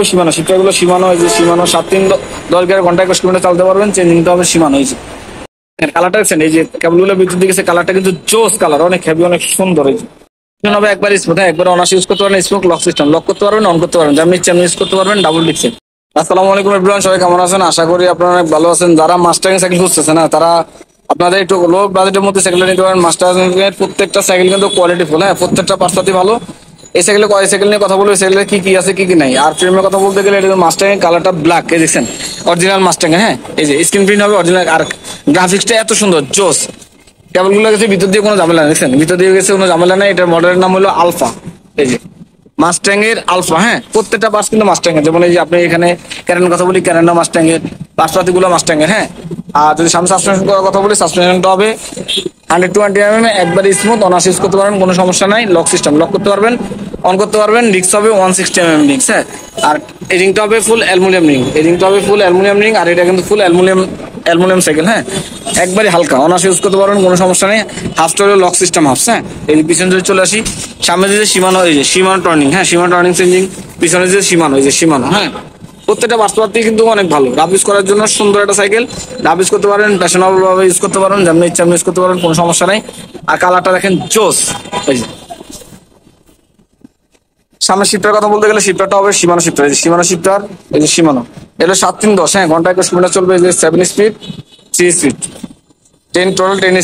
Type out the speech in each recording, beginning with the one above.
সীমানো শিফটারগুলো সীমানো, এই যে সীমানো 7-3-10 গিয়ার ঘন্টায় 21 কিলোমিটার চালাতে পারবেন। চেঞ্জিংটা হবে সীমানো। এই যে কালারটা দেখছেন, এই যে কেবলগুলো বিদ্যুৎ দিকে কালারটা কিন্তু জোস কালার, অনেক হেভি, অনেক সুন্দর। এই যে হবে একবার স্মুথ, হ্যাঁ একবার অনার্স ইউজ করতে পারবেন। স্মোক লক সিস্টেম, লক করতে পারবেন, অন করতে পারবেন, যেমন ইচ্ছা ইউজ করতে পারবেন। ডাবল ডিক্সের। আসসালামু আলাইকুম এভরিওয়ান, সবাই কেমন আছেন? আশা করি আপনারা অনেক ভালো আছেন। যারা মাস্টারিং সাইকেল খুঁজতেছেন না, তারা আপনাদের একটু লো বাজেটের মধ্যে সাইকেল নিতে পারেন। মাস্টারিং এর প্রত্যেকটা সাইকেল কিন্তু কোয়ালিটি ফুল, হ্যাঁ প্রত্যেকটা পার্টসই ভালো। এই সাইকেলে কয় সাইকেল নিয়ে কথা বলবো, সাইকেলে কি কি আছে কি কি নাই। আর ফ্রেমের কথা বলতে গেলে এটা মাস্টারিং কালারটা ব্ল্যাক, এই দেখছেন অরিজিনাল মাস্টারিং, হ্যাঁ এই যে স্ক্রিন প্রিন্ট হবে অরিজিনাল। আর গ্রাফিক্সটা এত সুন্দর জোস। কেবলগুলো গেছে ভিতর দিয়ে কোনো ঝামেলা নেই, দেখছেন ভিতর দিয়ে গেছে কোনো ঝামেলা নেই। এটার মডেলের নাম হলো আলফা। এই যে মাস্টাং এর আলফা, হ্যাঁ প্রত্যেকটা পার্টস কিন্তু মাস্টাং এর। যেমন এই যে আপনি এখানে ক্যারেনের কথা বলি, ক্যারেনও মাস্টাং এর, পার্টসপাতি গুলো মাস্টাং এর, হ্যাঁ। আর যদি সামনে সাসপেনশন করার কথা বলি, সাসপেনশনটা হবে 120 mm, একবার স্মুথ, অনার্স ইউজ করতে পারবেন, কোনো সমস্যা নাই। লক সিস্টেম, লক করতে পারবেন, অন করতে পারবেন। রিক্স হবে 160 mm রিক্স, হ্যাঁ। আর এই রিংটা হবে ফুল অ্যালুমিনিয়াম রিং, এই রিংটা হবে ফুল অ্যালুমিনিয়াম রিং। আর এটা কিন্তু ফুল অ্যালুমিনিয়াম সাইকেল, হ্যাঁ একবারই হালকা, অনার্স ইউজ করতে পারবেন, কোনো সমস্যা নেই। হাফটা হলো লক সিস্টেম হাফ, হ্যাঁ। এই পিছনে যদি চলে আসি, সামনে যে সীমানো, এই যে সীমানো টার্নিং, হ্যাঁ সীমানো টার্নিং চেঞ্জিং, পিছনে যে সীমানো, এই যে সীমানো, হ্যাঁ প্রত্যেকটা বাস্তবার্থী কিন্তু অনেক ভালো। রাফ ইউজ করার জন্য সুন্দর একটা সাইকেল। রাফ ইউজ করতে পারেন, ফ্যাশনেবল ভাবে ইউজ করতে পারেন, যেমন ইচ্ছা ইউজ করতে পারেন, কোনো সমস্যা নাই। আর কালারটা দেখেন জোস। এই যে সামনে শিফটার কথা বলতে গেলে, শিফটারটা হবে সীমানো শিফটার, এই যে সীমানো শিফটার, এই যে সীমানো। এগুলো 7-3-10, হ্যাঁ ঘন্টায় 21 কিলোমিটার চলবে। এই যে 7 স্পিড, 3 স্পিড, 10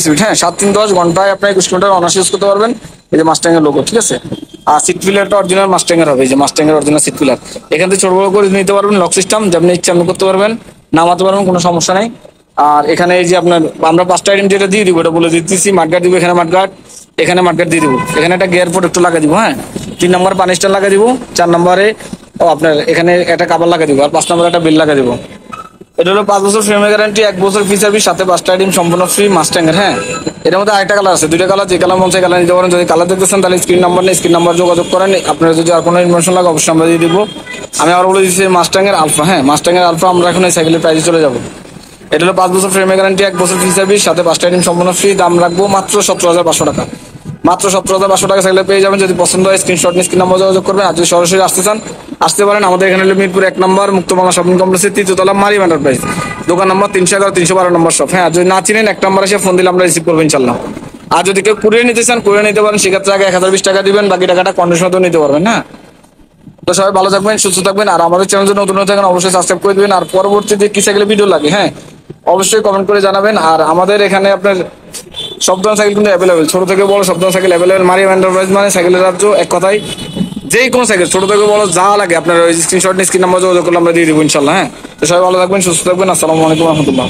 স্পিড, হ্যাঁ 7-3-10 ঘন্টায় আপনি 21 কিলোমিটার অনার্স ইউজ করতে পারবেন। এই যে মাস্টাং এর লোগো, ঠিক আছে। আর সিট পিলারটা অরিজিনাল মাস্টাং এর হবে, এই যে মাস্টাং এর অরিজিনাল সিট পিলার। এখান থেকে ছোট বড় করে নিতে পারবেন। লক সিস্টেম, যেমন ইচ্ছা আপনি করতে পারবেন, নামাতে পারবেন, কোনো সমস্যা নাই। আর এখানে এই যে আপনার আমরা 5টা আইটেম যেটা দিয়ে দিব, এটা বলে দিতেছি। মাঠগার্ড দিব, এখানে মাঠগার্ড, এখানে মাঠগার্ড দিয়ে দিব। এখানে একটা গিয়ার প্রোটেক্টর লাগিয়ে দিব, হ্যাঁ 3 নম্বর পানি স্টার লাগিয়ে দিব। 4 নম্বরে আপনার এখানে একটা কাভার লাগিয়ে দিব। আর 5 নম্বরে একটা বেল লাগিয়ে দিব। এটা হলো 5 বছর ফ্রেমের গ্যারান্টি, 1 বছর ফ্রি সার্ভিস, সাথে 5টা আইটেম সম্পূর্ণ ফ্রি মাস্টাং এর, হ্যাঁ। এর মধ্যে আরেকটা কালার আছে, 2টা কালার, যে কালার মন চাই কালার নিতে পারেন। যদি কালার দেখতেছেন তাহলে স্ক্রিন নাম্বার নেই, স্ক্রিন নাম্বার যোগাযোগ করেন। আপনারা যদি আর কোনো ইনফরমেশন লাগে অবশ্যই আমরা দিয়ে দিব। আমি আবার বলে দিচ্ছি মাস্টাং এর আলফা, হ্যাঁ মাস্টাং এর আলফা। আমরা এখন এই সাইকেলের প্রাইসে চলে যাবো। এটা হলো 5 বছর ফ্রেমের গ্যারান্টি, 1 বছর ফ্রি সার্ভিস, সাথে 5টা আইটেম সম্পূর্ণ ফ্রি। দাম রাখবো মাত্র 17,500 টাকা। মাত্র 17,500 টাকা সাইকেলে পেয়ে যাবেন। যদি পছন্দ হয় স্ক্রিনশট নিয়ে স্ক্রিন নাম্বার যোগাযোগ করবেন। আর যদি সরাসরি আসতে চান আসতে পারেন। আমাদের এখানে হলো মিরপুর 1 নম্বর মুক্তবাংলা শপিং কমপ্লেক্সের 3য় তলা, মারিম এন্টারপ্রাইজ, দোকান নম্বর 311, 312 নম্বর শপ, হ্যাঁ। যদি না চিনেন 1 নম্বর এসে ফোন দিলে আমরা রিসিভ করবো ইনশাল্লাহ। আর যদি কেউ কুরিয়ার নিতে চান কুরিয়ার নিতে পারেন, সেক্ষেত্রে আগে 1020 টাকা দিবেন, বাকি টাকাটা কন্ডিশন মতো নিতে পারবেন, হ্যাঁ। তো সবাই ভালো থাকবেন, সুস্থ থাকবেন। আর আমাদের চ্যানেল যদি নতুন হয়ে থাকেন অবশ্যই সাবস্ক্রাইব করে দিবেন। আর পরবর্তীতে কি সাইকেলের ভিডিও লাগে, হ্যাঁ অবশ্যই কমেন্ট করে জানাবেন। আর আমাদের এখানে আপনার সব ধরনের সাইকেল কিন্তু অ্যাভেলেবেল, ছোট থেকে বড় সব ধরনের সাইকেল অ্যাভেলেবেল। মারিয়াম এন্টারপ্রাইজ মানে সাইকেলের রাজ্য, এক কথায় যে কোনো সাইকেল ছোট থেকে বড় যা লাগে আপনার ওই স্ক্রিনশট নিয়ে স্ক্রিন নাম্বার যোগাযোগ করলে আমরা দিয়ে দেবো ইনশাল্লাহ, হ্যাঁ। তো সবাই ভালো থাকবেন, সুস্থ থাকবেন। আসসালামু আলাইকুম রহমতুল্লাহ।